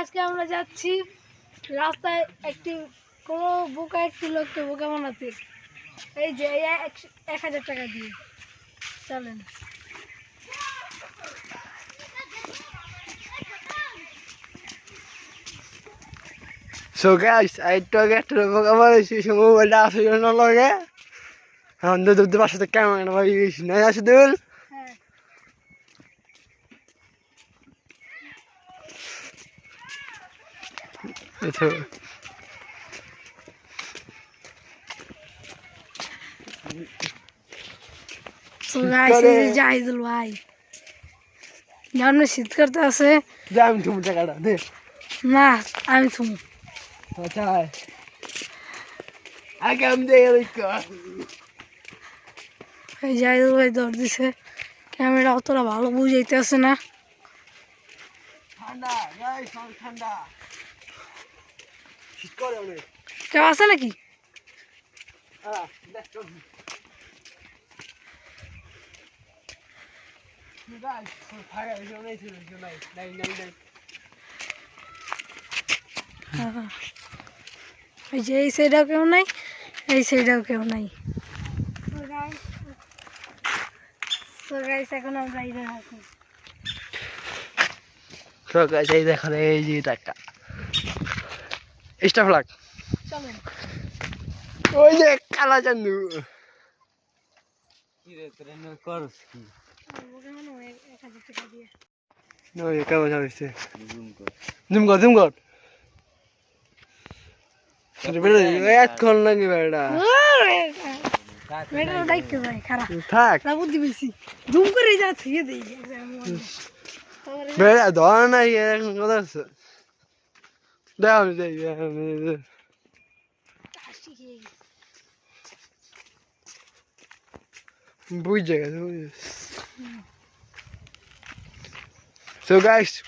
আজকে আমরা যাচ্ছি রাস্তায় কোনো বোকা একটি লোককে বোকা বানাতে। এই যে 1000 টাকা দিয়ে চলেন। So guys, I took it to the Bogavara station over last year no longer. And the bus of the camera and what you should know to do. It's a So guys, this is Jahidul bhai. জানো শীত করতে আছে jam to টাকাটা দে না আমি তুমি আচ্ছা আগাম দে রিকো এই জাহিদুল ভাই দৌড় দিছে ক্যামেরা অতটা ভালো বুঝাইতেছে না ঠান্ডা গাইস ঠান্ডা শীত করে অনেক কেউ আছে নাকি হ্যাঁ let's go guys fire is নাই এই যে এই সাইডেও কেউ নাই এই সাইডেও কেউ নাই সো গাইস এখন আমরা এই দেখো তো গাইস এই দেখো এই যে টাকা স্টাফ লাগ চলেন ওই যে কালা চান্দু কি রে তোরা ন করস কি ওকে মনে হয় 1000 টাকা দিয়ে No, you can't have it. Zoom kar. Wait, call lagi beda. Beda udah ikut baik, karena. Thak. Lalu dibisi. Zoom kar aja sih deh. Beda, doang na ye, kau tu. Dah, buat je. So guys.